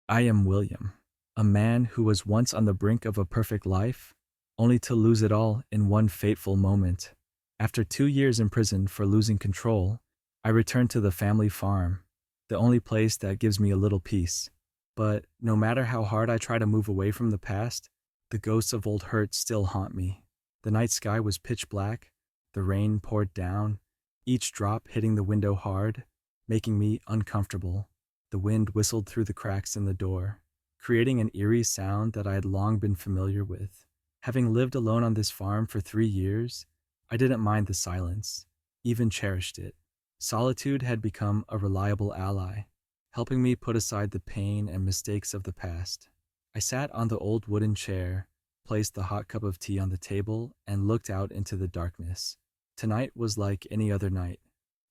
I am William, a man who was once on the brink of a perfect life, only to lose it all in one fateful moment. After 2 years in prison for losing control, I returned to the family farm, the only place that gives me a little peace. But no matter how hard I try to move away from the past, the ghosts of old hurts still haunt me. The night sky was pitch black, the rain poured down, each drop hitting the window hard, making me uncomfortable. The wind whistled through the cracks in the door, creating an eerie sound that I had long been familiar with. Having lived alone on this farm for 3 years, I didn't mind the silence, even cherished it. Solitude had become a reliable ally, helping me put aside the pain and mistakes of the past. I sat on the old wooden chair, placed the hot cup of tea on the table, and looked out into the darkness. Tonight was like any other night,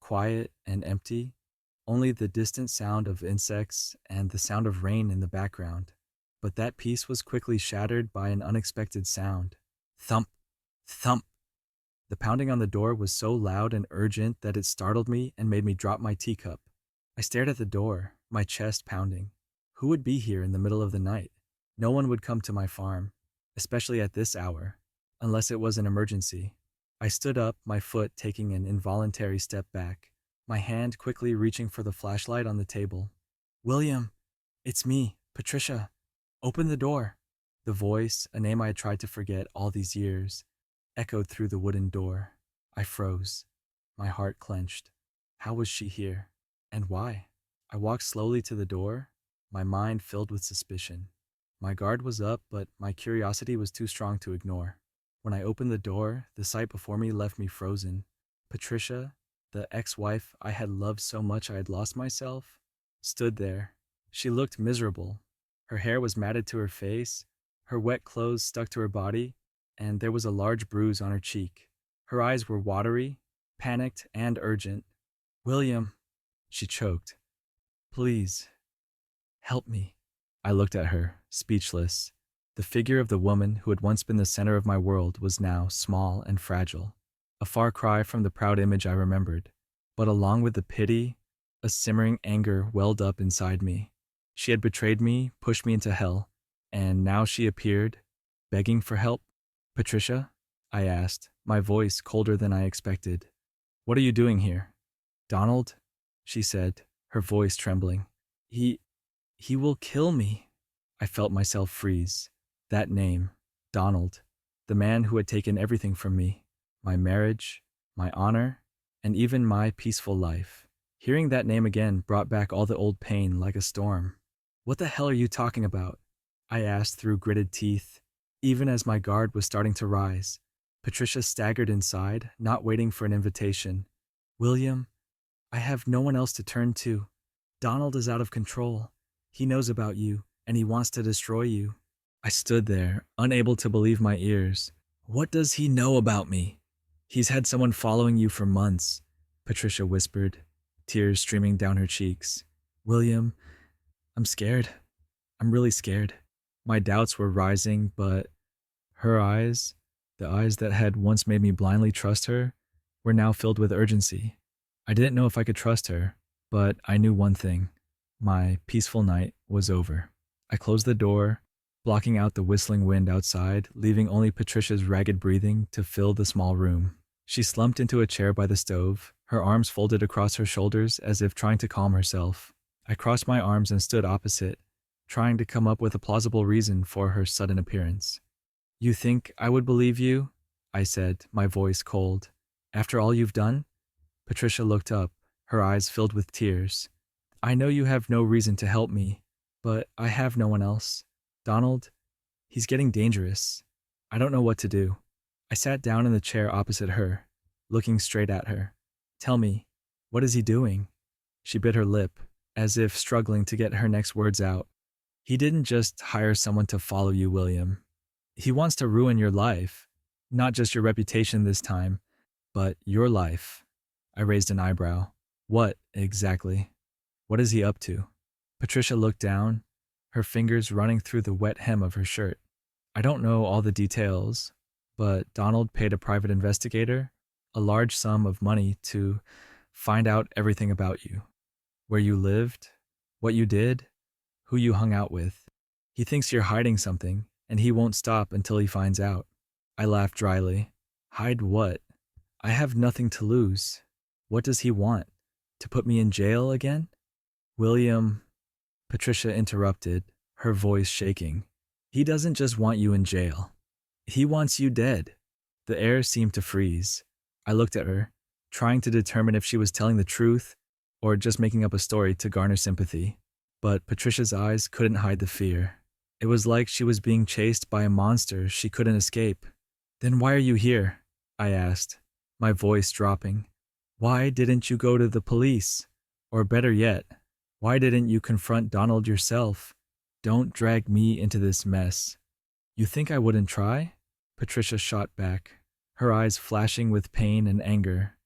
quiet and empty, only the distant sound of insects and the sound of rain in the background. But that peace was quickly shattered by an unexpected sound. Thump, thump. The pounding on the door was so loud and urgent that it startled me and made me drop my teacup. I stared at the door, my chest pounding. Who would be here in the middle of the night? No one would come to my farm, especially at this hour, unless it was an emergency. I stood up, my foot taking an involuntary step back, my hand quickly reaching for the flashlight on the table. William, it's me, Patricia. Open the door. The voice, a name I had tried to forget all these years, echoed through the wooden door. I froze. My heart clenched. How was she here? And why? I walked slowly to the door, my mind filled with suspicion. My guard was up, but my curiosity was too strong to ignore. When I opened the door, the sight before me left me frozen. Patricia, the ex-wife I had loved so much I had lost myself, stood there. She looked miserable. Her hair was matted to her face, her wet clothes stuck to her body, and there was a large bruise on her cheek. Her eyes were watery, panicked, and urgent. William, she choked. Please, help me. I looked at her, speechless. The figure of the woman who had once been the center of my world was now small and fragile, a far cry from the proud image I remembered. But along with the pity, a simmering anger welled up inside me. She had betrayed me, pushed me into hell, and now she appeared, begging for help. Patricia? I asked, my voice colder than I expected. What are you doing here? Donald? She said, her voice trembling. He will kill me. I felt myself freeze. That name, Donald, the man who had taken everything from me, my marriage, my honor, and even my peaceful life. Hearing that name again brought back all the old pain like a storm. What the hell are you talking about? I asked through gritted teeth, even as my guard was starting to rise. Patricia staggered inside, not waiting for an invitation. William, I have no one else to turn to. Donald is out of control. He knows about you, and he wants to destroy you. I stood there, unable to believe my ears. What does he know about me? He's had someone following you for months, Patricia whispered, tears streaming down her cheeks. William, I'm scared. I'm really scared. My doubts were rising, but her eyes, the eyes that had once made me blindly trust her, were now filled with urgency. I didn't know if I could trust her, but I knew one thing. My peaceful night was over. I closed the door, blocking out the whistling wind outside, leaving only Patricia's ragged breathing to fill the small room. She slumped into a chair by the stove, her arms folded across her shoulders as if trying to calm herself. I crossed my arms and stood opposite, trying to come up with a plausible reason for her sudden appearance. You think I would believe you? I said, my voice cold. After all you've done? Patricia looked up, her eyes filled with tears. I know you have no reason to help me, but I have no one else. Donald, he's getting dangerous. I don't know what to do. I sat down in the chair opposite her, looking straight at her. Tell me, what is he doing? She bit her lip, as if struggling to get her next words out. He didn't just hire someone to follow you, William. He wants to ruin your life. Not just your reputation this time, but your life. I raised an eyebrow. What, exactly? What is he up to? Patricia looked down, her fingers running through the wet hem of her shirt. I don't know all the details, but Donald paid a private investigator a large sum of money to find out everything about you. Where you lived, what you did, who you hung out with. He thinks you're hiding something, and he won't stop until he finds out. I laughed dryly. Hide what? I have nothing to lose. What does he want? To put me in jail again? William, Patricia interrupted, her voice shaking. He doesn't just want you in jail. He wants you dead. The air seemed to freeze. I looked at her, trying to determine if she was telling the truth or just making up a story to garner sympathy. But Patricia's eyes couldn't hide the fear. It was like she was being chased by a monster she couldn't escape. Then why are you here? I asked, my voice dropping. Why didn't you go to the police? Or better yet, why didn't you confront Donald yourself? Don't drag me into this mess. You think I wouldn't try? Patricia shot back, her eyes flashing with pain and anger.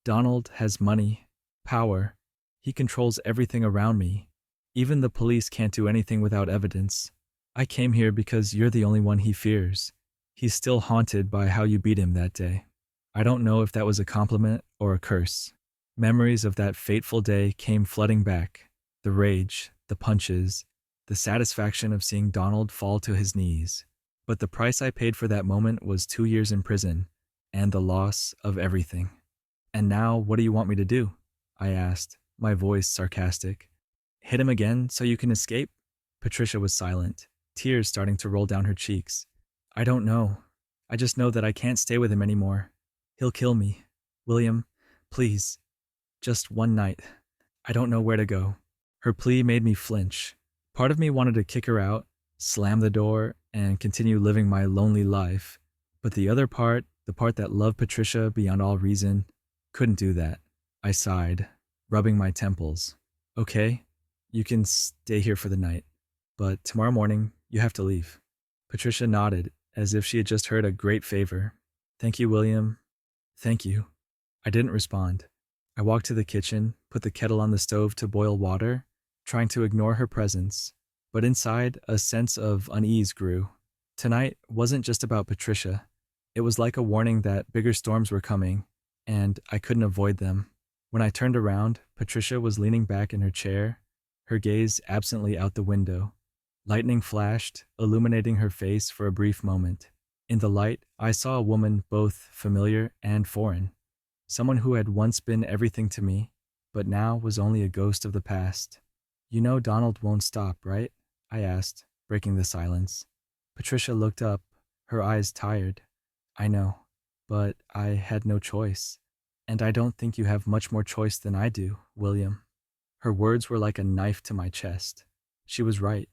Donald has money, power. He controls everything around me. Even the police can't do anything without evidence. I came here because you're the only one he fears. He's still haunted by how you beat him that day. I don't know if that was a compliment or a curse. Memories of that fateful day came flooding back. The rage, the punches, the satisfaction of seeing Donald fall to his knees. But the price I paid for that moment was 2 years in prison and the loss of everything. And now, what do you want me to do? I asked, my voice sarcastic. Hit him again so you can escape? Patricia was silent, tears starting to roll down her cheeks. I don't know. I just know that I can't stay with him anymore. He'll kill me. William, please. Just one night. I don't know where to go. Her plea made me flinch. Part of me wanted to kick her out, slam the door, and continue living my lonely life. But the other part, the part that loved Patricia beyond all reason, couldn't do that. I sighed, rubbing my temples. Okay, you can stay here for the night, but tomorrow morning, you have to leave. Patricia nodded, as if she had just heard a great favor. Thank you, William. Thank you. I didn't respond. I walked to the kitchen, put the kettle on the stove to boil water, trying to ignore her presence. But inside, a sense of unease grew. Tonight wasn't just about Patricia. It was like a warning that bigger storms were coming, and I couldn't avoid them. When I turned around, Patricia was leaning back in her chair, her gaze absently out the window. Lightning flashed, illuminating her face for a brief moment. In the light, I saw a woman both familiar and foreign. Someone who had once been everything to me, but now was only a ghost of the past. You know Donald won't stop, right? I asked, breaking the silence. Patricia looked up, her eyes tired. I know, but I had no choice. And I don't think you have much more choice than I do, William. Her words were like a knife to my chest. She was right.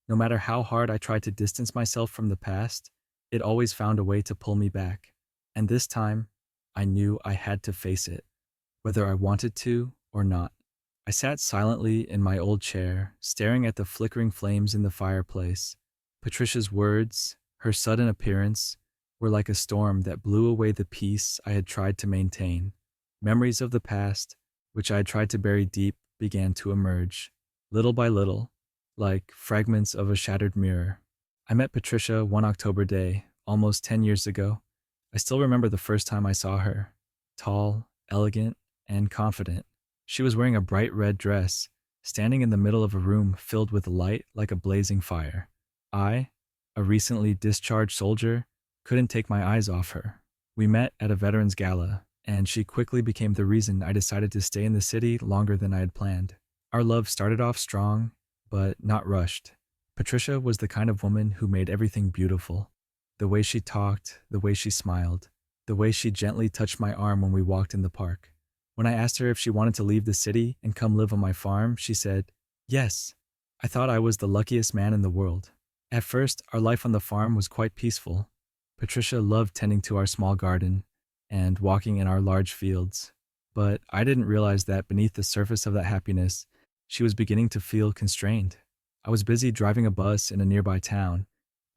No matter how hard I tried to distance myself from the past, it always found a way to pull me back. And this time, I knew I had to face it, whether I wanted to or not. I sat silently in my old chair, staring at the flickering flames in the fireplace. Patricia's words, her sudden appearance, were like a storm that blew away the peace I had tried to maintain. Memories of the past, which I had tried to bury deep, began to emerge, little by little, like fragments of a shattered mirror. I met Patricia one October day, almost 10 years ago. I still remember the first time I saw her, tall, elegant, and confident. She was wearing a bright red dress, standing in the middle of a room filled with light like a blazing fire. I, a recently discharged soldier, couldn't take my eyes off her. We met at a veterans gala, and she quickly became the reason I decided to stay in the city longer than I had planned. Our love started off strong, but not rushed. Patricia was the kind of woman who made everything beautiful. The way she talked, the way she smiled, the way she gently touched my arm when we walked in the park. When I asked her if she wanted to leave the city and come live on my farm, she said, yes. I thought I was the luckiest man in the world. At first, our life on the farm was quite peaceful. Patricia loved tending to our small garden and walking in our large fields. But I didn't realize that beneath the surface of that happiness, she was beginning to feel constrained. I was busy driving a bus in a nearby town,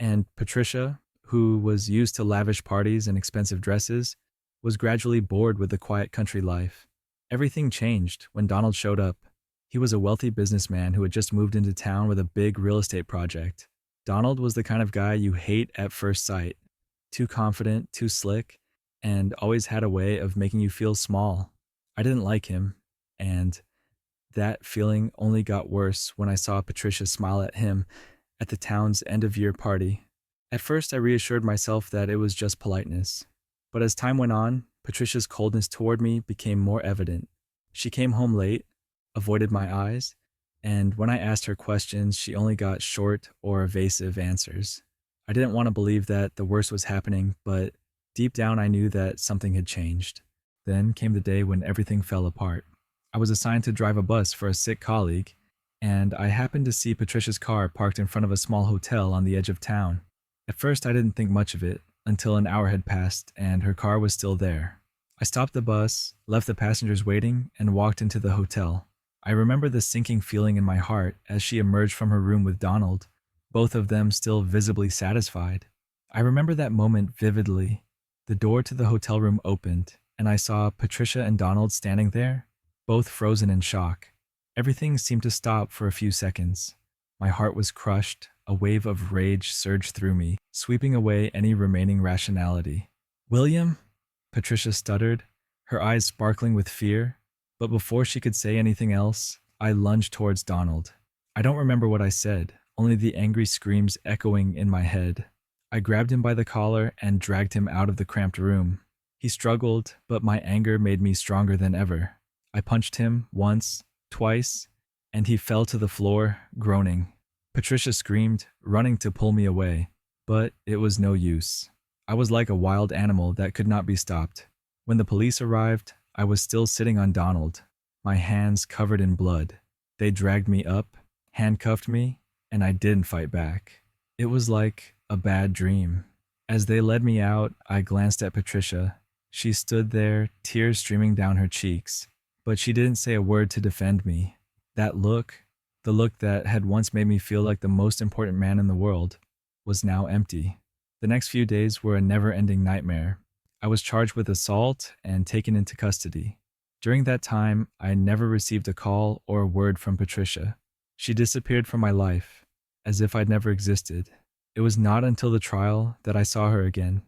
and Patricia, who was used to lavish parties and expensive dresses, was gradually bored with the quiet country life. Everything changed when Donald showed up. He was a wealthy businessman who had just moved into town with a big real estate project. Donald was the kind of guy you hate at first sight. Too confident, too slick, and always had a way of making you feel small. I didn't like him, and That feeling only got worse when I saw Patricia smile at him at the town's end of year party. At first, I reassured myself that it was just politeness. But as time went on, Patricia's coldness toward me became more evident. She came home late, avoided my eyes, and when I asked her questions, she only got short or evasive answers. I didn't want to believe that the worst was happening, but deep down I knew that something had changed. Then came the day when everything fell apart. I was assigned to drive a bus for a sick colleague, and I happened to see Patricia's car parked in front of a small hotel on the edge of town. At first, I didn't think much of it until an hour had passed and her car was still there. I stopped the bus, left the passengers waiting, and walked into the hotel. I remember the sinking feeling in my heart as she emerged from her room with Donald, both of them still visibly satisfied. I remember that moment vividly. The door to the hotel room opened, and I saw Patricia and Donald standing there, both frozen in shock. Everything seemed to stop for a few seconds. My heart was crushed, a wave of rage surged through me, sweeping away any remaining rationality. "William?" Patricia stuttered, her eyes sparkling with fear, but before she could say anything else, I lunged towards Donald. I don't remember what I said, only the angry screams echoing in my head. I grabbed him by the collar and dragged him out of the cramped room. He struggled, but my anger made me stronger than ever. I punched him once, twice, and he fell to the floor, groaning. Patricia screamed, running to pull me away, but it was no use. I was like a wild animal that could not be stopped. When the police arrived, I was still sitting on Donald, my hands covered in blood. They dragged me up, handcuffed me, and I didn't fight back. It was like a bad dream. As they led me out, I glanced at Patricia. She stood there, tears streaming down her cheeks, but she didn't say a word to defend me. That look, the look that had once made me feel like the most important man in the world, was now empty. The next few days were a never-ending nightmare. I was charged with assault and taken into custody. During that time, I never received a call or a word from Patricia. She disappeared from my life, as if I'd never existed. It was not until the trial that I saw her again,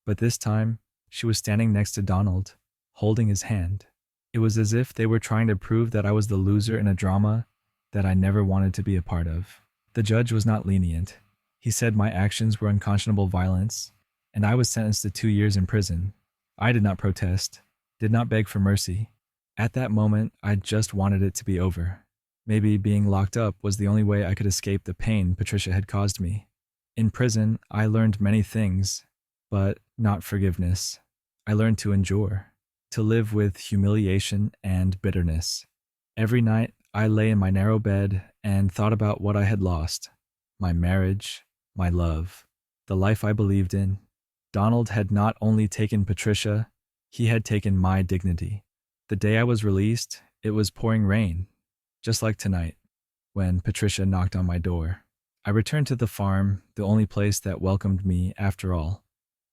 but this time, she was standing next to Donald, holding his hand. It was as if they were trying to prove that I was the loser in a drama that I never wanted to be a part of. The judge was not lenient. He said my actions were unconscionable violence, and I was sentenced to 2 years in prison. I did not protest, did not beg for mercy. At that moment, I just wanted it to be over. Maybe being locked up was the only way I could escape the pain Patricia had caused me. In prison, I learned many things, but not forgiveness. I learned to endure, to live with humiliation and bitterness. Every night, I lay in my narrow bed and thought about what I had lost. My marriage, my love, the life I believed in. Donald had not only taken Patricia, he had taken my dignity. The day I was released, it was pouring rain, just like tonight, when Patricia knocked on my door. I returned to the farm, the only place that welcomed me after all.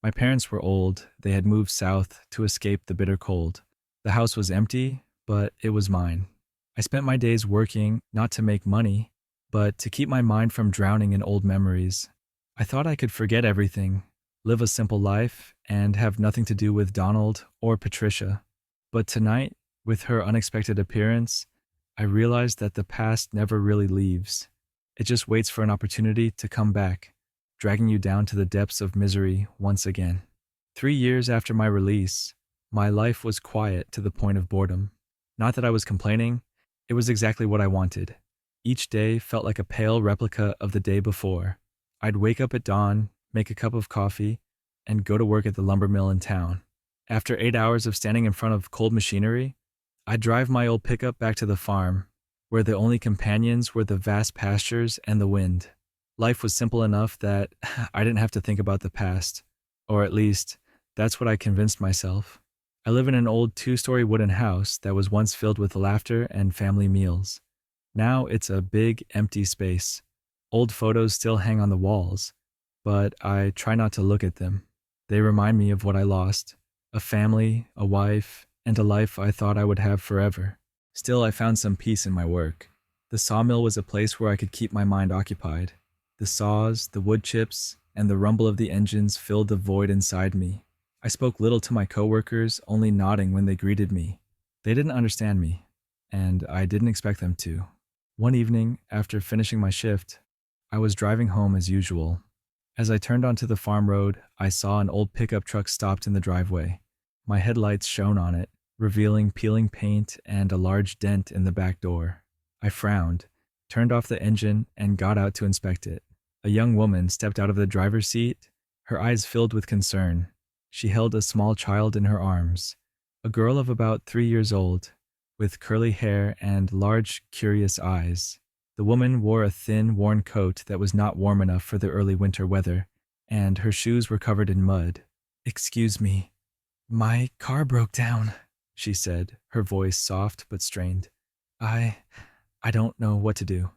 My parents were old, they had moved south to escape the bitter cold. The house was empty, but it was mine. I spent my days working, not to make money, but to keep my mind from drowning in old memories. I thought I could forget everything, live a simple life, and have nothing to do with Donald or Patricia. But tonight, with her unexpected appearance, I realized that the past never really leaves. It just waits for an opportunity to come back, dragging you down to the depths of misery once again. 3 years after my release, my life was quiet to the point of boredom. Not that I was complaining, it was exactly what I wanted. Each day felt like a pale replica of the day before. I'd wake up at dawn, make a cup of coffee, and go to work at the lumber mill in town. After 8 hours of standing in front of cold machinery, I'd drive my old pickup back to the farm, where the only companions were the vast pastures and the wind. Life was simple enough that I didn't have to think about the past, or at least, that's what I convinced myself. I live in an old 2-story wooden house that was once filled with laughter and family meals. Now it's a big, empty space. Old photos still hang on the walls, but I try not to look at them. They remind me of what I lost, a family, a wife, and a life I thought I would have forever. Still, I found some peace in my work. The sawmill was a place where I could keep my mind occupied. The saws, the wood chips, and the rumble of the engines filled the void inside me. I spoke little to my coworkers, only nodding when they greeted me. They didn't understand me. and I didn't expect them to. One evening, after finishing my shift, I was driving home as usual. As I turned onto the farm road, I saw an old pickup truck stopped in the driveway. My headlights shone on it, revealing peeling paint and a large dent in the back door. I frowned, turned off the engine, and got out to inspect it. A young woman stepped out of the driver's seat, her eyes filled with concern. She held a small child in her arms, a girl of about 3 years old, with curly hair and large, curious eyes. The woman wore a thin, worn coat that was not warm enough for the early winter weather, and her shoes were covered in mud. "Excuse me, my car broke down," she said, her voice soft but strained. I don't know what to do.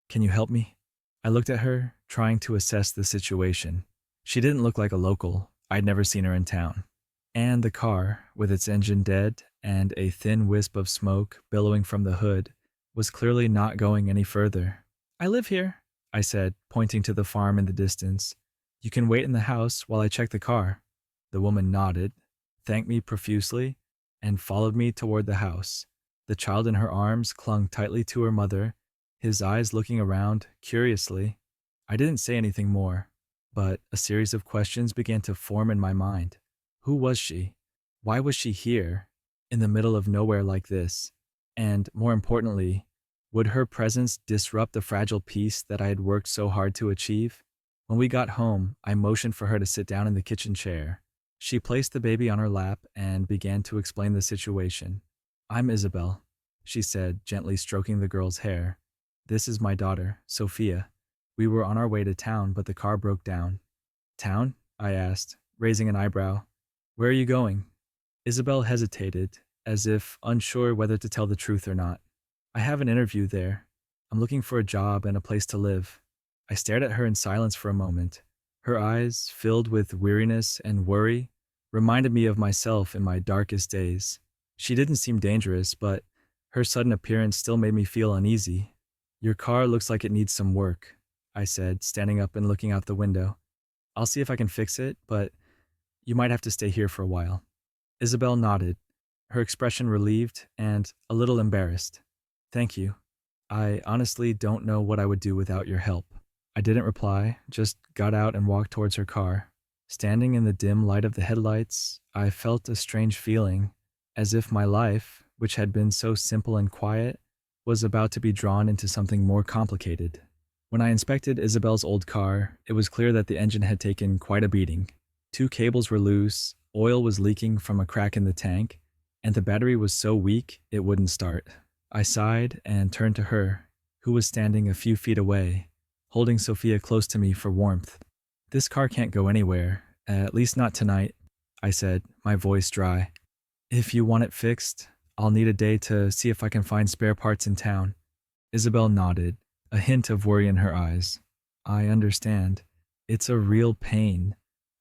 Can you help me?" I looked at her, trying to assess the situation. She didn't look like a local. I'd never seen her in town. And the car, with its engine dead and a thin wisp of smoke billowing from the hood, was clearly not going any further. "I live here," I said, pointing to the farm in the distance. "You can wait in the house while I check the car." The woman nodded, thanked me profusely, and followed me toward the house. The child in her arms clung tightly to her mother, his eyes looking around curiously. I didn't say anything more, but a series of questions began to form in my mind. Who was she? Why was she here, in the middle of nowhere like this? And, more importantly, would her presence disrupt the fragile peace that I had worked so hard to achieve? When we got home, I motioned for her to sit down in the kitchen chair. She placed the baby on her lap and began to explain the situation. "I'm Isabel," she said, gently stroking the girl's hair. "This is my daughter, Sophia. We were on our way to town, but the car broke down." "Town?" I asked, raising an eyebrow. "Where are you going?" Isabel hesitated, as if unsure whether to tell the truth or not. "I have an interview there. I'm looking for a job and a place to live." I stared at her in silence for a moment. Her eyes, filled with weariness and worry, reminded me of myself in my darkest days. She didn't seem dangerous, but her sudden appearance still made me feel uneasy. "Your car looks like it needs some work," I said, standing up and looking out the window. "I'll see if I can fix it, but you might have to stay here for a while." Isabel nodded, her expression relieved and a little embarrassed. "Thank you. I honestly don't know what I would do without your help." I didn't reply, just got out and walked towards her car. Standing in the dim light of the headlights, I felt a strange feeling, as if my life, which had been so simple and quiet, was about to be drawn into something more complicated. When I inspected Isabel's old car, it was clear that the engine had taken quite a beating. 2 cables were loose, oil was leaking from a crack in the tank, and the battery was so weak it wouldn't start. I sighed and turned to her, who was standing a few feet away, holding Sophia close to me for warmth. "This car can't go anywhere, at least not tonight," I said, my voice dry. "If you want it fixed, I'll need a day to see if I can find spare parts in town." Isabel nodded, a hint of worry in her eyes. "I understand. It's a real pain,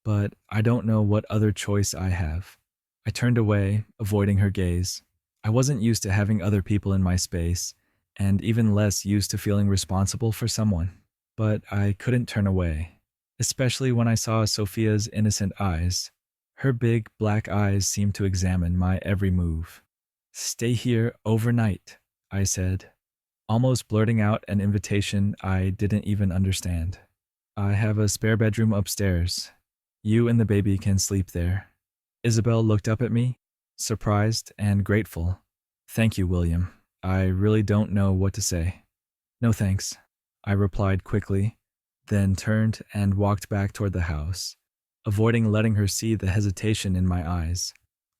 but I don't know what other choice I have." I turned away, avoiding her gaze. I wasn't used to having other people in my space, and even less used to feeling responsible for someone. But I couldn't turn away, especially when I saw Sophia's innocent eyes. Her big black eyes seemed to examine my every move. "Stay here overnight," I said, almost blurting out an invitation I didn't even understand. "I have a spare bedroom upstairs. You and the baby can sleep there." Isabel looked up at me, surprised and grateful. "Thank you, William. I really don't know what to say." "No thanks," I replied quickly, then turned and walked back toward the house, avoiding letting her see the hesitation in my eyes.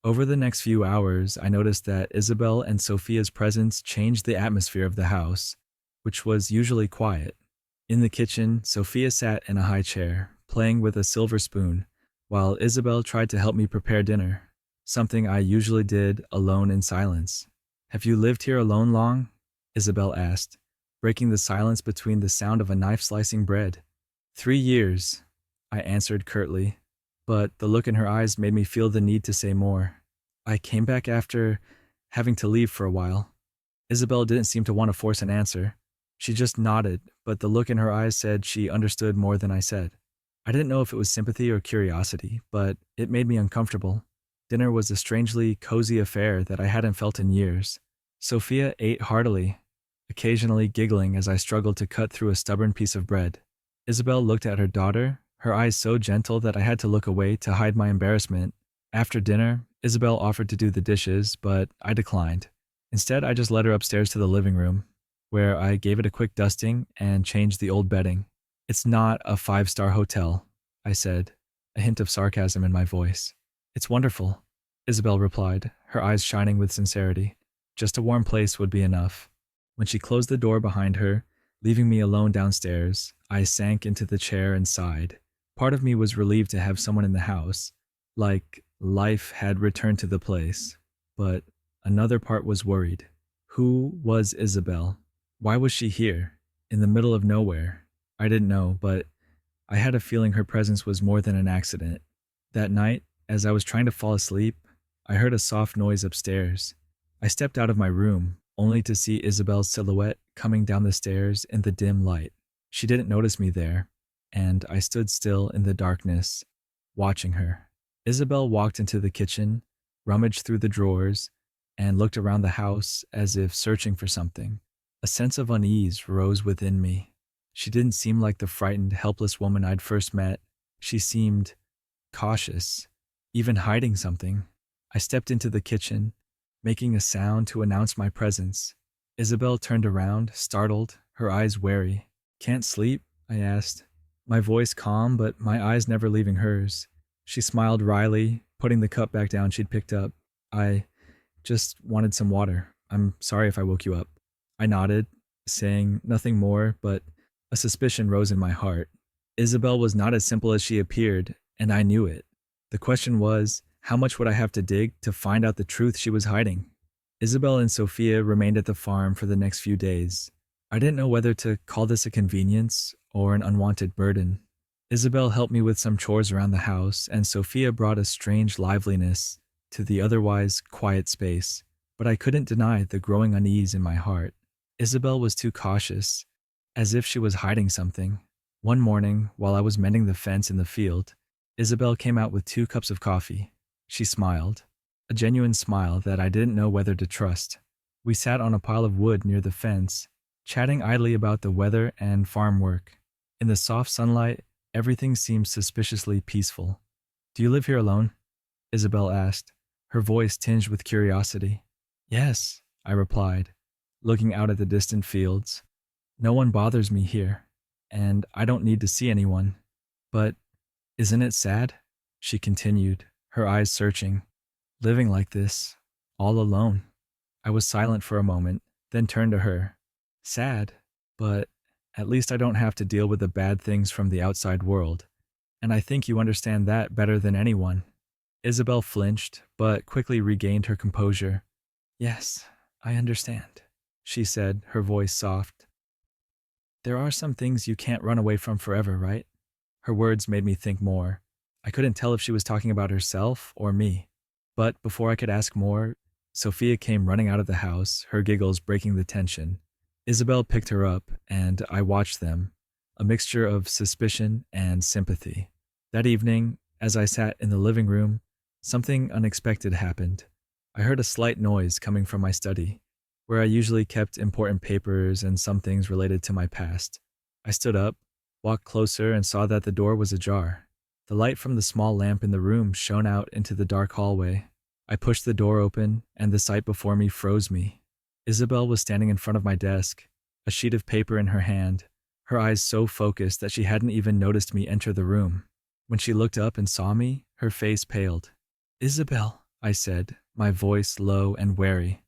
Over the next few hours, I noticed that Isabel and Sophia's presence changed the atmosphere of the house, which was usually quiet. In the kitchen, Sophia sat in a high chair, playing with a silver spoon, while Isabel tried to help me prepare dinner, something I usually did alone in silence. "Have you lived here alone long?" Isabel asked, breaking the silence between the sound of a knife slicing bread. 3 years, I answered curtly, but the look in her eyes made me feel the need to say more. "I came back after having to leave for a while." Isabel didn't seem to want to force an answer. She just nodded, but the look in her eyes said she understood more than I said. I didn't know if it was sympathy or curiosity, but it made me uncomfortable. Dinner was a strangely cozy affair that I hadn't felt in years. Sophia ate heartily, occasionally giggling as I struggled to cut through a stubborn piece of bread. Isabel looked at her daughter, her eyes so gentle that I had to look away to hide my embarrassment. After dinner, Isabel offered to do the dishes, but I declined. Instead, I just led her upstairs to the living room, where I gave it a quick dusting and changed the old bedding. It's not a five-star hotel, I said, a hint of sarcasm in my voice. It's wonderful, Isabel replied, her eyes shining with sincerity. Just a warm place would be enough. When she closed the door behind her, leaving me alone downstairs, I sank into the chair and sighed. Part of me was relieved to have someone in the house, like life had returned to the place. But another part was worried. Who was Isabel? Why was she here, in the middle of nowhere? I didn't know, but I had a feeling her presence was more than an accident. That night, as I was trying to fall asleep, I heard a soft noise upstairs. I stepped out of my room, only to see Isabel's silhouette coming down the stairs in the dim light. She didn't notice me there, and I stood still in the darkness, watching her. Isabel walked into the kitchen, rummaged through the drawers, and looked around the house as if searching for something. A sense of unease rose within me. She didn't seem like the frightened, helpless woman I'd first met. She seemed cautious, even hiding something. I stepped into the kitchen, making a sound to announce my presence. Isabel turned around, startled, her eyes wary. "Can't sleep?" I asked, my voice calm but my eyes never leaving hers. She smiled wryly, putting the cup back down she'd picked up. "I just wanted some water. I'm sorry if I woke you up." I nodded, saying nothing more, but a suspicion rose in my heart. Isabel was not as simple as she appeared, and I knew it. The question was, how much would I have to dig to find out the truth she was hiding? Isabel and Sophia remained at the farm for the next few days. I didn't know whether to call this a convenience or an unwanted burden. Isabel helped me with some chores around the house, and Sophia brought a strange liveliness to the otherwise quiet space, but I couldn't deny the growing unease in my heart. Isabel was too cautious, as if she was hiding something. One morning, while I was mending the fence in the field, Isabel came out with 2 cups of coffee. She smiled, a genuine smile that I didn't know whether to trust. We sat on a pile of wood near the fence, chatting idly about the weather and farm work. In the soft sunlight, everything seemed suspiciously peaceful. "Do you live here alone?" Isabel asked, her voice tinged with curiosity. "Yes," I replied, looking out at the distant fields. "No one bothers me here, and I don't need to see anyone. But isn't it sad?" she continued, her eyes searching. "Living like this, all alone." I was silent for a moment, then turned to her. "Sad, but at least I don't have to deal with the bad things from the outside world, and I think you understand that better than anyone." Isabel flinched, but quickly regained her composure. "Yes, I understand," she said, her voice soft. "There are some things you can't run away from forever, right?" Her words made me think more. I couldn't tell if she was talking about herself or me. But before I could ask more, Sophia came running out of the house, her giggles breaking the tension. Isabel picked her up, and I watched them, a mixture of suspicion and sympathy. That evening, as I sat in the living room, something unexpected happened. I heard a slight noise coming from my study, where I usually kept important papers and some things related to my past. I stood up, walked closer, and saw that the door was ajar. The light from the small lamp in the room shone out into the dark hallway. I pushed the door open, and the sight before me froze me. Isabel was standing in front of my desk, a sheet of paper in her hand, her eyes so focused that she hadn't even noticed me enter the room. When she looked up and saw me, her face paled. "Isabel," I said, my voice low and wary.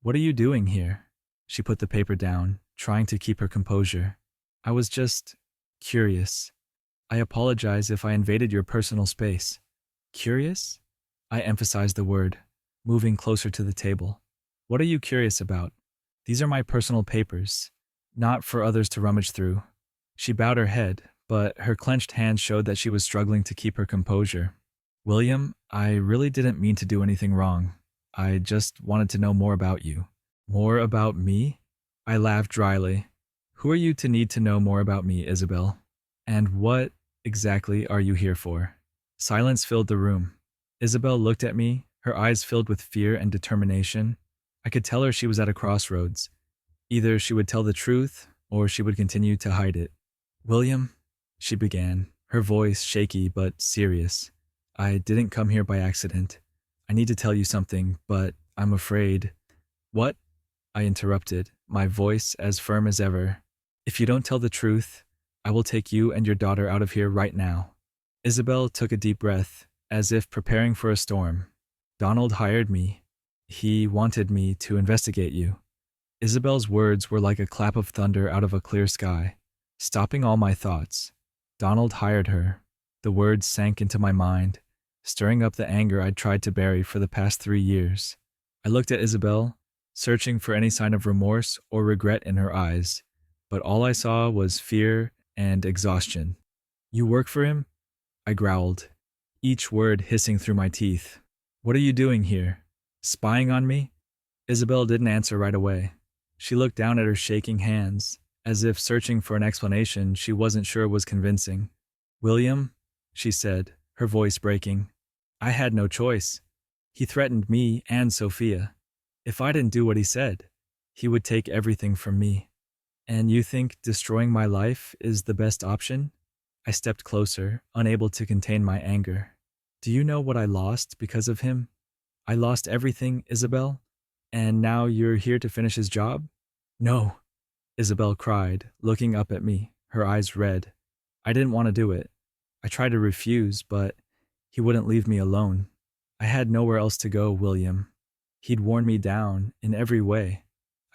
"What are you doing here?" She put the paper down, trying to keep her composure. "I was just curious. I apologize if I invaded your personal space." "Curious?" I emphasized the word, moving closer to the table. "What are you curious about? These are my personal papers, not for others to rummage through." She bowed her head, but her clenched hand showed that she was struggling to keep her composure. "William, I really didn't mean to do anything wrong. I just wanted to know more about you." "More about me?" I laughed dryly. "Who are you to need to know more about me, Isabel? And what exactly are you here for?" Silence filled the room. Isabel looked at me, her eyes filled with fear and determination. I could tell her she was at a crossroads. Either she would tell the truth, or she would continue to hide it. "William," she began, her voice shaky but serious. "I didn't come here by accident. I need to tell you something, but I'm afraid." "What?" I interrupted, my voice as firm as ever. "If you don't tell the truth, I will take you and your daughter out of here right now." Isabel took a deep breath, as if preparing for a storm. "Donald hired me. He wanted me to investigate you." Isabel's words were like a clap of thunder out of a clear sky, stopping all my thoughts. Donald hired her. The words sank into my mind, stirring up the anger I'd tried to bury for the past 3 years. I looked at Isabel, searching for any sign of remorse or regret in her eyes, but all I saw was fear and exhaustion. "You work for him?" I growled, each word hissing through my teeth. "What are you doing here? Spying on me?" Isabel didn't answer right away. She looked down at her shaking hands, as if searching for an explanation she wasn't sure was convincing. "William," she said, her voice breaking, "I had no choice. He threatened me and Sophia. If I didn't do what he said, he would take everything from me. And you think destroying my life is the best option?" I stepped closer, unable to contain my anger. "Do you know what I lost because of him? I lost everything, Isabel. And now you're here to finish his job?" "No," Isabel cried, looking up at me, her eyes red. I didn't want to do it. I tried to refuse, but he wouldn't leave me alone. I had nowhere else to go, William. He'd worn me down in every way.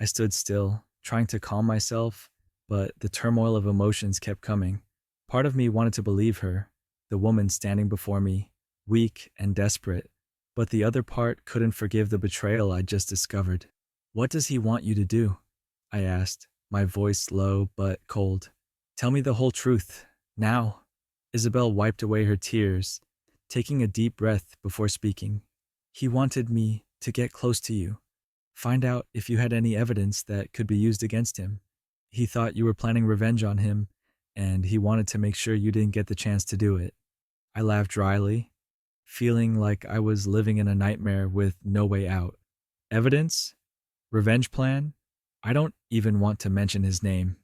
I stood still, trying to calm myself, but the turmoil of emotions kept coming. Part of me wanted to believe her, the woman standing before me, weak and desperate, but the other part couldn't forgive the betrayal I'd just discovered. "What does he want you to do?" I asked, my voice low but cold. "Tell me the whole truth, now." Isabel wiped away her tears, taking a deep breath before speaking. "He wanted me to get close to you, find out if you had any evidence that could be used against him. He thought you were planning revenge on him, and he wanted to make sure you didn't get the chance to do it." I laughed dryly, feeling like I was living in a nightmare with no way out. "Evidence? Revenge plan? I don't even want to mention his name.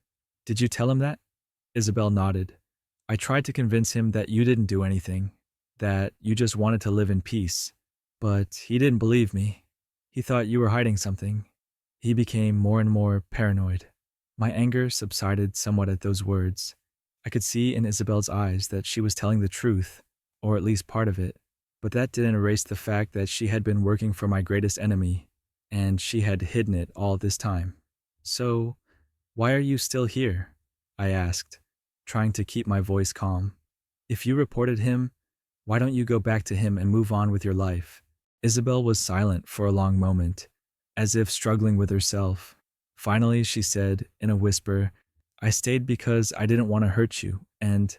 Did you tell him that?" Isabel nodded. "I tried to convince him that you didn't do anything, that you just wanted to live in peace. But he didn't believe me. He thought you were hiding something." He became more and more paranoid. My anger subsided somewhat at those words. I could see in Isabel's eyes that she was telling the truth, or at least part of it, but that didn't erase the fact that she had been working for my greatest enemy, and she had hidden it all this time. "So, why are you still here?" I asked, trying to keep my voice calm. "If you reported him, why don't you go back to him and move on with your life?" Isabel was silent for a long moment, as if struggling with herself. Finally, she said, in a whisper, "I stayed because I didn't want to hurt you, and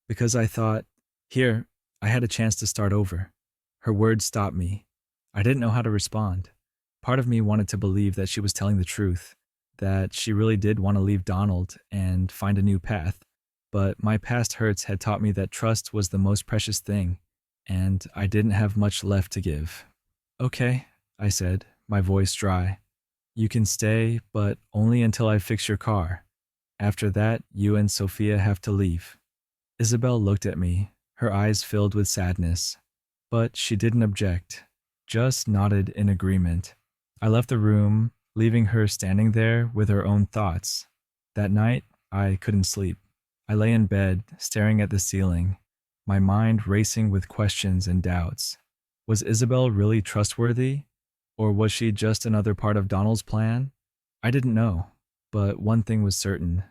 because I thought, here, I had a chance to start over." Her words stopped me. I didn't know how to respond. Part of me wanted to believe that she was telling the truth, that she really did want to leave Donald and find a new path. But my past hurts had taught me that trust was the most precious thing, and I didn't have much left to give. "Okay," I said, my voice dry. "You can stay, but only until I fix your car. After that, you and Sophia have to leave." Isabel looked at me, her eyes filled with sadness. But she didn't object, just nodded in agreement. I left the room, leaving her standing there with her own thoughts. That night, I couldn't sleep. I lay in bed, staring at the ceiling, my mind racing with questions and doubts. Was Isabel really trustworthy? Or was she just another part of Donald's plan? I didn't know, but one thing was certain.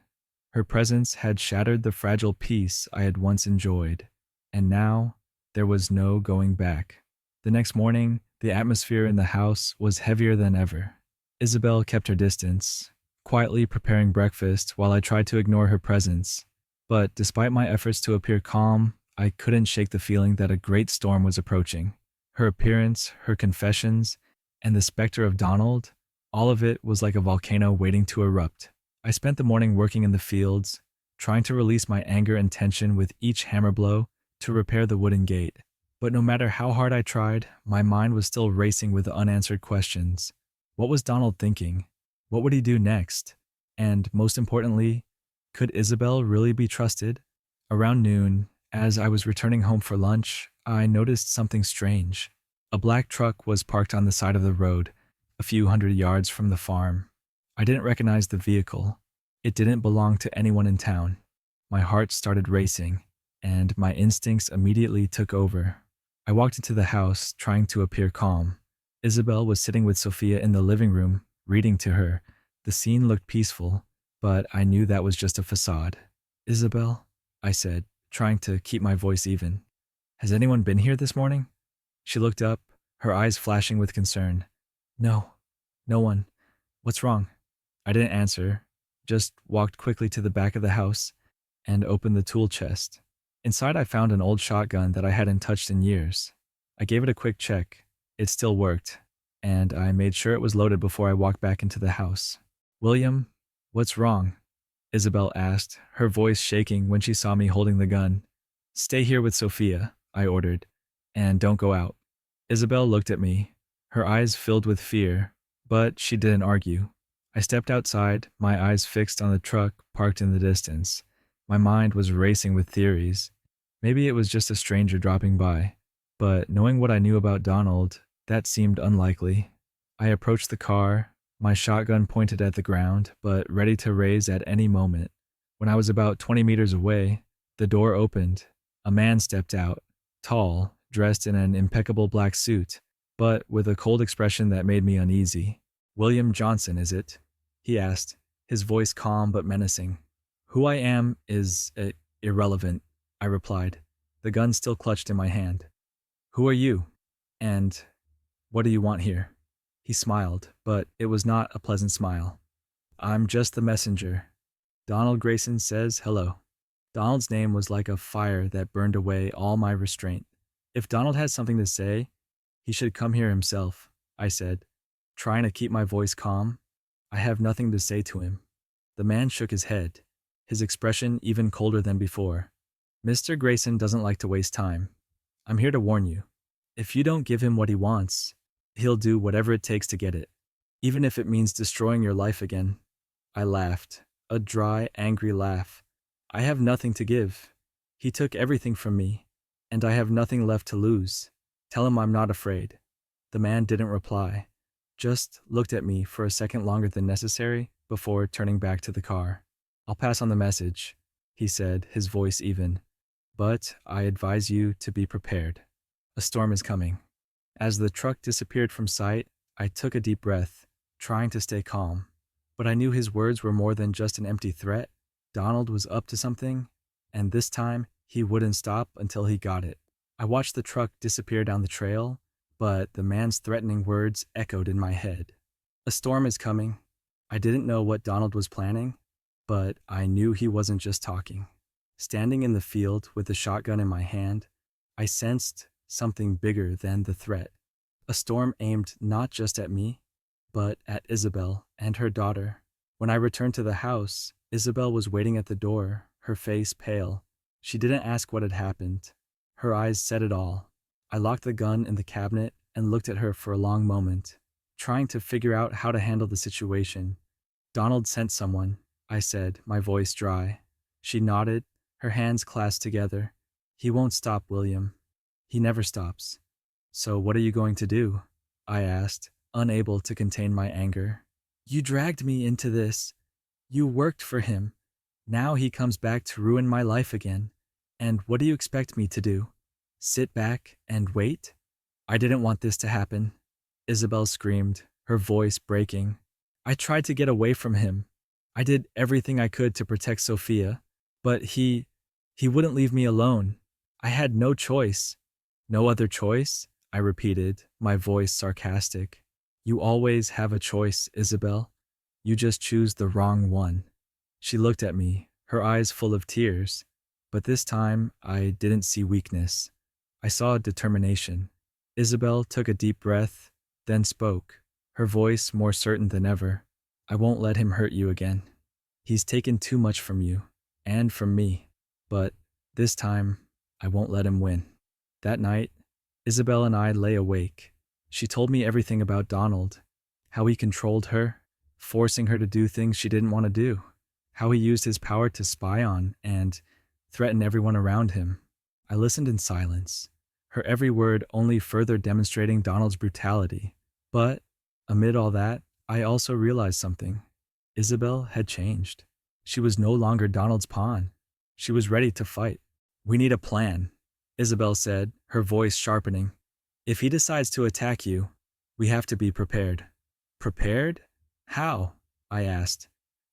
Her presence had shattered the fragile peace I had once enjoyed, and now there was no going back. The next morning, the atmosphere in the house was heavier than ever. Isabel kept her distance, quietly preparing breakfast while I tried to ignore her presence. But despite my efforts to appear calm, I couldn't shake the feeling that a great storm was approaching. Her appearance, her confessions, and the specter of Donald, all of it was like a volcano waiting to erupt. I spent the morning working in the fields, trying to release my anger and tension with each hammer blow to repair the wooden gate. But no matter how hard I tried, my mind was still racing with unanswered questions. What was Donald thinking? What would he do next? And most importantly, could Isabel really be trusted? Around noon, as I was returning home for lunch, I noticed something strange. A black truck was parked on the side of the road, a few hundred yards from the farm. I didn't recognize the vehicle. It didn't belong to anyone in town. My heart started racing, and my instincts immediately took over. I walked into the house, trying to appear calm. Isabel was sitting with Sophia in the living room, reading to her. The scene looked peaceful, but I knew that was just a facade. "Isabel," I said, trying to keep my voice even. "Has anyone been here this morning?" She looked up, her eyes flashing with concern. "No, no one. What's wrong?" I didn't answer, just walked quickly to the back of the house and opened the tool chest. Inside, I found an old shotgun that I hadn't touched in years. I gave it a quick check. It still worked, and I made sure it was loaded before I walked back into the house. "William, what's wrong?" Isabel asked, her voice shaking when she saw me holding the gun. "Stay here with Sophia," I ordered, "and don't go out." Isabel looked at me, her eyes filled with fear, but she didn't argue. I stepped outside, my eyes fixed on the truck parked in the distance. My mind was racing with theories. Maybe it was just a stranger dropping by, but knowing what I knew about Donald, that seemed unlikely. I approached the car, my shotgun pointed at the ground, but ready to raise at any moment. When I was about 20 meters away, the door opened. A man stepped out, tall, dressed in an impeccable black suit, but with a cold expression that made me uneasy. "William Johnson, is it?" he asked, his voice calm but menacing. "Who I am is irrelevant," I replied, the gun still clutched in my hand. "Who are you? And what do you want here?" He smiled, but it was not a pleasant smile. "I'm just the messenger. Donald Grayson says hello." Donald's name was like a fire that burned away all my restraint. "If Donald has something to say, he should come here himself," I said, trying to keep my voice calm. "I have nothing to say to him." The man shook his head, his expression even colder than before. "Mr. Grayson doesn't like to waste time. I'm here to warn you. If you don't give him what he wants, he'll do whatever it takes to get it, even if it means destroying your life again." I laughed, a dry, angry laugh. "I have nothing to give. He took everything from me, and I have nothing left to lose. Tell him I'm not afraid." The man didn't reply, just looked at me for a second longer than necessary before turning back to the car. "I'll pass on the message," he said, his voice even. "But I advise you to be prepared. A storm is coming." As the truck disappeared from sight, I took a deep breath, trying to stay calm. But I knew his words were more than just an empty threat. Donald was up to something, and this time he wouldn't stop until he got it. I watched the truck disappear down the trail, but the man's threatening words echoed in my head. A storm is coming. I didn't know what Donald was planning, but I knew he wasn't just talking. Standing in the field with the shotgun in my hand, I sensed something bigger than the threat. A storm aimed not just at me, but at Isabel and her daughter. When I returned to the house, Isabel was waiting at the door, her face pale. She didn't ask what had happened. Her eyes said it all. I locked the gun in the cabinet and looked at her for a long moment, trying to figure out how to handle the situation. "Donald sent someone," I said, my voice dry. She nodded, her hands clasped together. "He won't stop, William. He never stops." "So what are you going to do?" I asked, unable to contain my anger. "You dragged me into this. You worked for him. Now he comes back to ruin my life again. And what do you expect me to do? Sit back and wait?" "I didn't want this to happen," Isabel screamed, her voice breaking. "I tried to get away from him. I did everything I could to protect Sophia, but he wouldn't leave me alone. I had no choice." "No other choice?" I repeated, my voice sarcastic. "You always have a choice, Isabel. You just choose the wrong one." She looked at me, her eyes full of tears, but this time I didn't see weakness. I saw determination. Isabel took a deep breath, then spoke, her voice more certain than ever. "I won't let him hurt you again. He's taken too much from you, and from me, but this time I won't let him win." That night, Isabel and I lay awake. She told me everything about Donald, how he controlled her, forcing her to do things she didn't want to do, how he used his power to spy on and threaten everyone around him. I listened in silence, her every word only further demonstrating Donald's brutality. But amid all that, I also realized something. Isabel had changed. She was no longer Donald's pawn. She was ready to fight. "We need a plan," Isabel said, her voice sharpening. "If he decides to attack you, we have to be prepared." "Prepared? How?" I asked.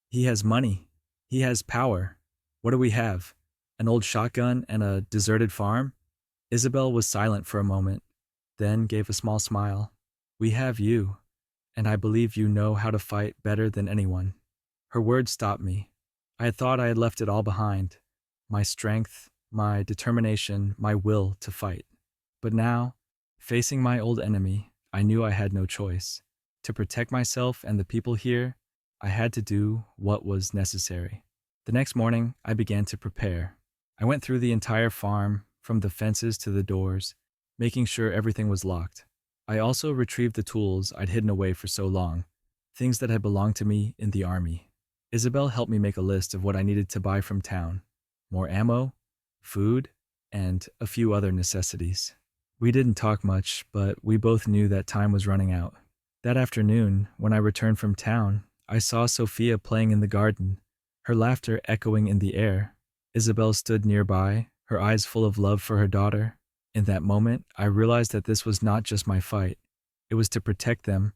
"He has money. He has power. What do we have? An old shotgun and a deserted farm?" Isabel was silent for a moment, then gave a small smile. "We have you, and I believe you know how to fight better than anyone." Her words stopped me. I had thought I had left it all behind. My strength, my determination, my will to fight. But now, facing my old enemy, I knew I had no choice. To protect myself and the people here, I had to do what was necessary. The next morning, I began to prepare. I went through the entire farm, from the fences to the doors, making sure everything was locked. I also retrieved the tools I'd hidden away for so long, things that had belonged to me in the army. Isabel helped me make a list of what I needed to buy from town: more ammo, food, and a few other necessities. We didn't talk much, but we both knew that time was running out. That afternoon, when I returned from town, I saw Sophia playing in the garden, her laughter echoing in the air. Isabel stood nearby, her eyes full of love for her daughter. In that moment, I realized that this was not just my fight. It was to protect them,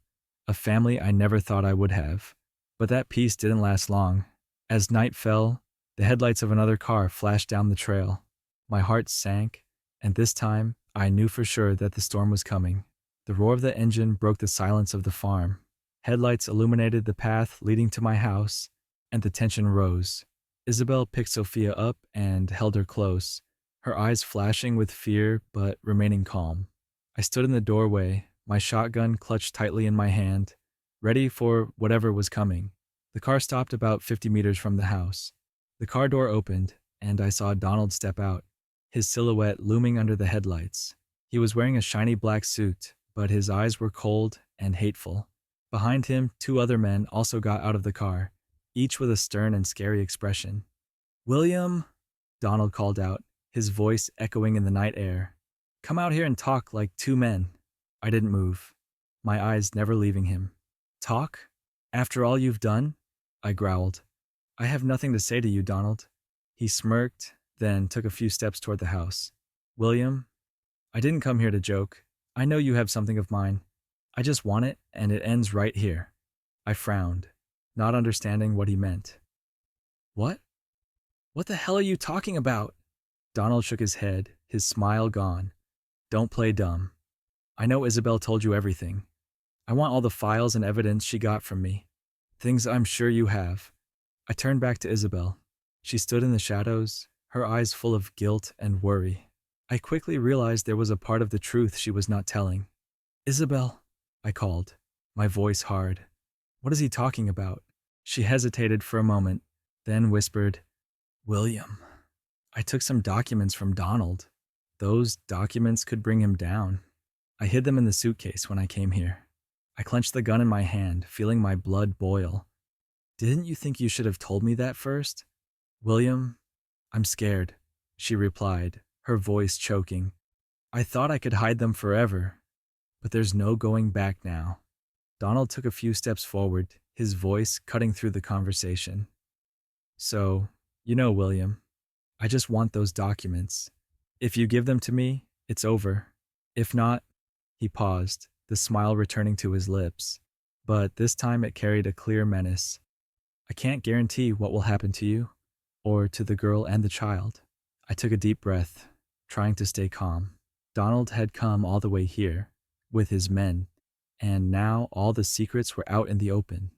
a family I never thought I would have. But that peace didn't last long. As night fell, the headlights of another car flashed down the trail. My heart sank, and this time, I knew for sure that the storm was coming. The roar of the engine broke the silence of the farm. Headlights illuminated the path leading to my house, and the tension rose. Isabel picked Sophia up and held her close, her eyes flashing with fear but remaining calm. I stood in the doorway, my shotgun clutched tightly in my hand, ready for whatever was coming. The car stopped about 50 meters from the house. The car door opened, and I saw Donald step out, his silhouette looming under the headlights. He was wearing a shiny black suit, but his eyes were cold and hateful. Behind him, two other men also got out of the car, each with a stern and scary expression. "William," Donald called out, his voice echoing in the night air. "Come out here and talk like two men." I didn't move, my eyes never leaving him. "Talk? After all you've done?" I growled. "I have nothing to say to you, Donald." He smirked, then took a few steps toward the house. "William, I didn't come here to joke. I know you have something of mine. I just want it, and it ends right here." I frowned, not understanding what he meant. "What? What the hell are you talking about?" Donald shook his head, his smile gone. "Don't play dumb. I know Isabel told you everything. I want all the files and evidence she got from me. Things I'm sure you have." I turned back to Isabel. She stood in the shadows, her eyes full of guilt and worry. I quickly realized there was a part of the truth she was not telling. "Isabel," I called, my voice hard. "What is he talking about?" She hesitated for a moment, then whispered, "William, I took some documents from Donald. Those documents could bring him down. I hid them in the suitcase when I came here." I clenched the gun in my hand, feeling my blood boil. "Didn't you think you should have told me that first?" "William, I'm scared," she replied, her voice choking. "I thought I could hide them forever, but there's no going back now." Donald took a few steps forward, his voice cutting through the conversation. "So, William, I just want those documents. If you give them to me, it's over. If not," he paused, the smile returning to his lips, but this time it carried a clear menace. "I can't guarantee what will happen to you, or to the girl and the child." I took a deep breath, trying to stay calm. Donald had come all the way here, with his men, and now all the secrets were out in the open.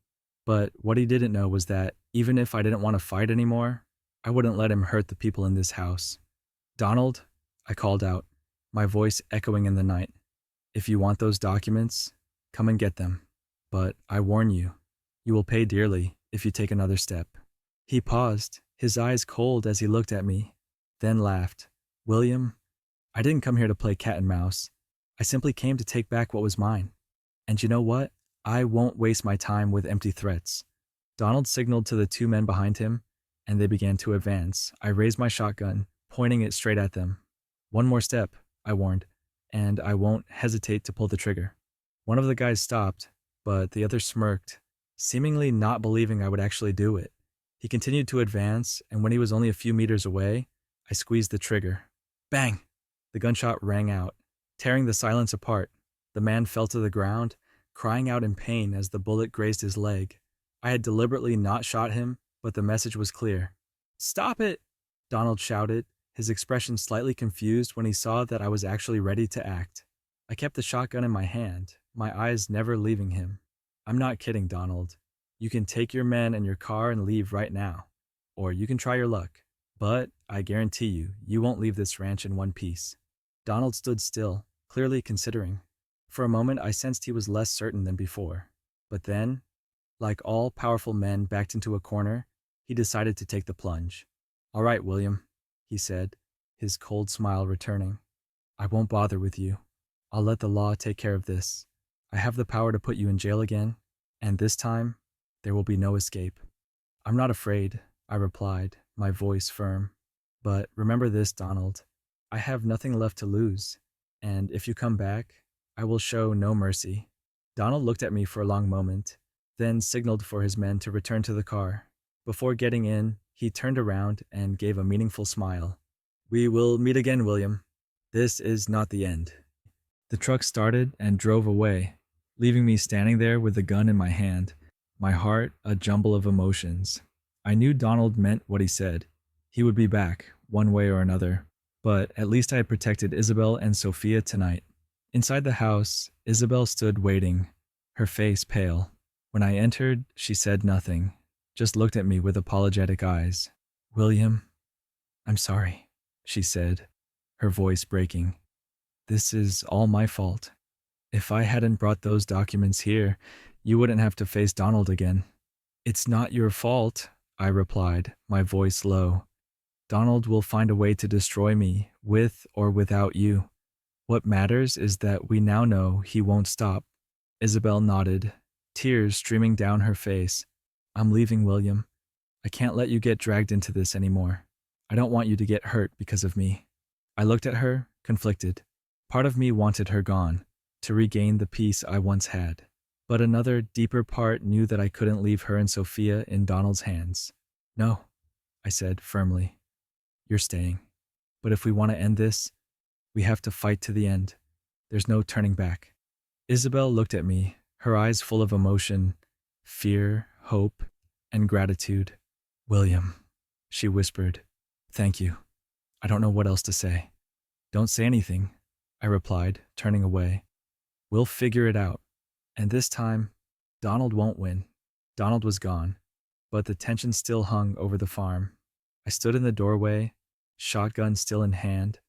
But what he didn't know was that, even if I didn't want to fight anymore, I wouldn't let him hurt the people in this house. "Donald," I called out, my voice echoing in the night, "if you want those documents, come and get them. But I warn you, you will pay dearly if you take another step." He paused, his eyes cold as he looked at me, then laughed. "William, I didn't come here to play cat and mouse. I simply came to take back what was mine. And you know what? I won't waste my time with empty threats. Donald signaled to the two men behind him, and they began to advance. I raised my shotgun, pointing it straight at them. One more step, I warned, and I won't hesitate to pull the trigger. One of the guys stopped, but the other smirked, seemingly not believing I would actually do it. He continued to advance, and when he was only a few meters away, I squeezed the trigger. Bang! The gunshot rang out, tearing the silence apart. The man fell to the ground, crying out in pain as the bullet grazed his leg. I had deliberately not shot him, but the message was clear. "Stop it!" Donald shouted, his expression slightly confused when he saw that I was actually ready to act. I kept the shotgun in my hand, my eyes never leaving him. "I'm not kidding, Donald. You can take your men and your car and leave right now. Or you can try your luck. But I guarantee you, you won't leave this ranch in one piece." Donald stood still, clearly considering. For a moment, I sensed he was less certain than before. But then, like all powerful men backed into a corner, he decided to take the plunge. "All right, William," he said, his cold smile returning. "I won't bother with you. I'll let the law take care of this. I have the power to put you in jail again, and this time, there will be no escape." "I'm not afraid," I replied, my voice firm. "But remember this, Donald. I have nothing left to lose, and if you come back, I will show no mercy." Donald looked at me for a long moment, then signaled for his men to return to the car. Before getting in, he turned around and gave a meaningful smile. "We will meet again, William. This is not the end." The truck started and drove away, leaving me standing there with the gun in my hand, my heart a jumble of emotions. I knew Donald meant what he said. He would be back, one way or another. But at least I had protected Isabel and Sophia tonight. Inside the house, Isabel stood waiting, her face pale. When I entered, she said nothing, just looked at me with apologetic eyes. "William, I'm sorry," she said, her voice breaking. "This is all my fault. If I hadn't brought those documents here, you wouldn't have to face Donald again." "It's not your fault," I replied, my voice low. "Donald will find a way to destroy me, with or without you. What matters is that we now know he won't stop." Isabel nodded, tears streaming down her face. "I'm leaving, William. I can't let you get dragged into this anymore. I don't want you to get hurt because of me." I looked at her, conflicted. Part of me wanted her gone, to regain the peace I once had. But another, deeper part knew that I couldn't leave her and Sophia in Donald's hands. "No," I said firmly. "You're staying. But if we want to end this, we have to fight to the end. There's no turning back." Isabel looked at me, her eyes full of emotion, fear, hope, and gratitude. "William," she whispered, "thank you. I don't know what else to say." "Don't say anything," I replied, turning away. "We'll figure it out. And this time, Donald won't win." Donald was gone, but the tension still hung over the farm. I stood in the doorway, shotgun still in hand,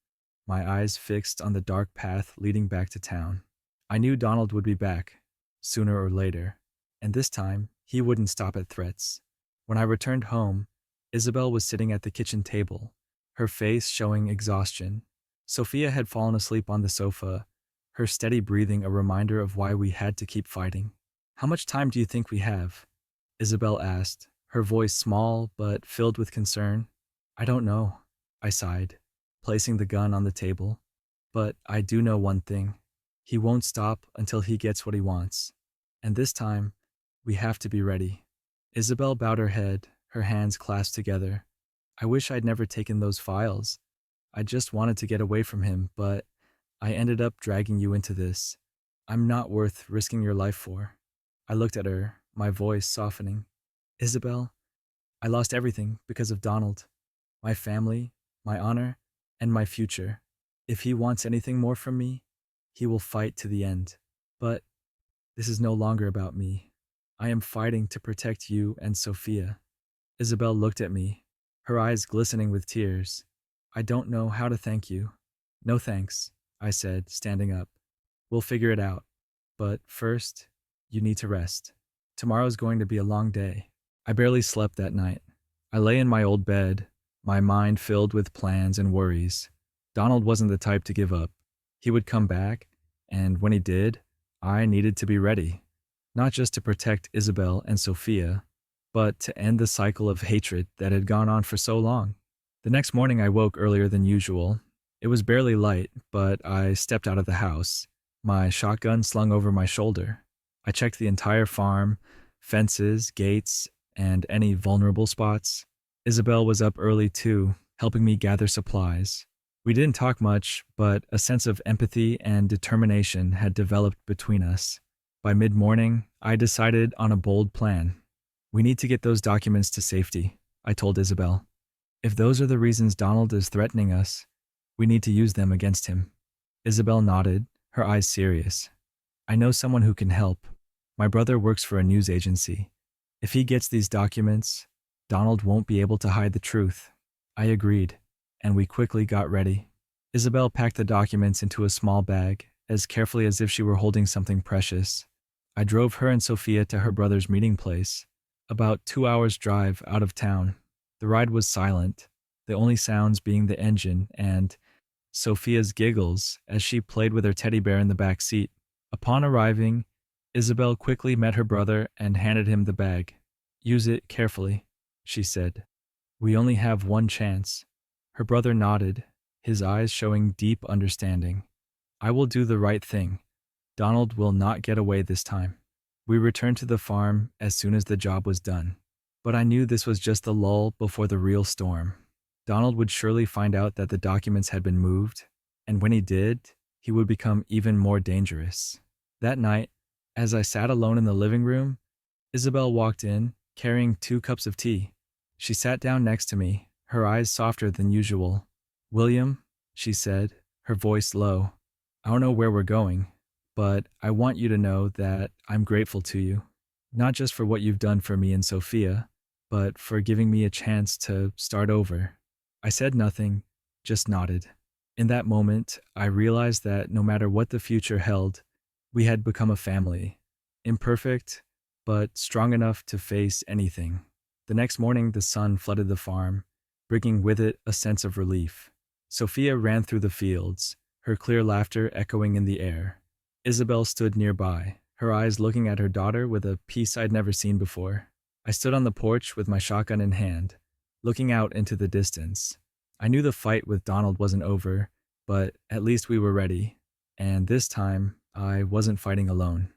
my eyes fixed on the dark path leading back to town. I knew Donald would be back, sooner or later, and this time he wouldn't stop at threats. When I returned home, Isabel was sitting at the kitchen table, her face showing exhaustion. Sophia had fallen asleep on the sofa, her steady breathing a reminder of why we had to keep fighting. "How much time do you think we have?" Isabel asked, her voice small but filled with concern. "I don't know," I sighed, placing the gun on the table. "But I do know one thing. He won't stop until he gets what he wants. And this time, we have to be ready." Isabel bowed her head, her hands clasped together. "I wish I'd never taken those files. I just wanted to get away from him, but I ended up dragging you into this. I'm not worth risking your life for." I looked at her, my voice softening. "Isabel, I lost everything because of Donald. My family, my honor, and my future. If he wants anything more from me, he will fight to the end. But this is no longer about me. I am fighting to protect you and Sophia." Isabel looked at me, her eyes glistening with tears. "I don't know how to thank you." "No thanks," I said, standing up. "We'll figure it out. But first, you need to rest. Tomorrow's going to be a long day." I barely slept that night. I lay in my old bed, my mind filled with plans and worries. Donald wasn't the type to give up. He would come back, and when he did, I needed to be ready. not just to protect Isabel and Sophia, but to end the cycle of hatred that had gone on for so long. The next morning, I woke earlier than usual. It was barely light, but I stepped out of the house, my shotgun slung over my shoulder. I checked the entire farm, fences, gates, and any vulnerable spots. Isabel was up early too, helping me gather supplies. We didn't talk much, but a sense of empathy and determination had developed between us. By mid-morning, I decided on a bold plan. We need to get those documents to safety, I told Isabel. If those are the reasons Donald is threatening us, we need to use them against him. Isabel nodded, her eyes serious. I know someone who can help. My brother works for a news agency. If he gets these documents, Donald won't be able to hide the truth. I agreed, and we quickly got ready. Isabel packed the documents into a small bag, as carefully as if she were holding something precious. I drove her and Sophia to her brother's meeting place, about 2 hours' drive out of town. The ride was silent, the only sounds being the engine and Sophia's giggles as she played with her teddy bear in the back seat. Upon arriving, Isabel quickly met her brother and handed him the bag. "Use it carefully," she said. "We only have one chance." Her brother nodded, his eyes showing deep understanding. "I will do the right thing. Donald will not get away this time." We returned to the farm as soon as the job was done. But I knew this was just the lull before the real storm. Donald would surely find out that the documents had been moved, and when he did, he would become even more dangerous. That night, as I sat alone in the living room, Isabel walked in, carrying 2 cups of tea. She sat down next to me, her eyes softer than usual. "William," she said, her voice low, "I don't know where we're going, but I want you to know that I'm grateful to you, not just for what you've done for me and Sophia, but for giving me a chance to start over." I said nothing, just nodded. In that moment, I realized that no matter what the future held, we had become a family, imperfect, but strong enough to face anything. The next morning, the sun flooded the farm, bringing with it a sense of relief. Sophia ran through the fields, her clear laughter echoing in the air. Isabel stood nearby, her eyes looking at her daughter with a peace I'd never seen before. I stood on the porch with my shotgun in hand, looking out into the distance. I knew the fight with Donald wasn't over, but at least we were ready, and this time I wasn't fighting alone.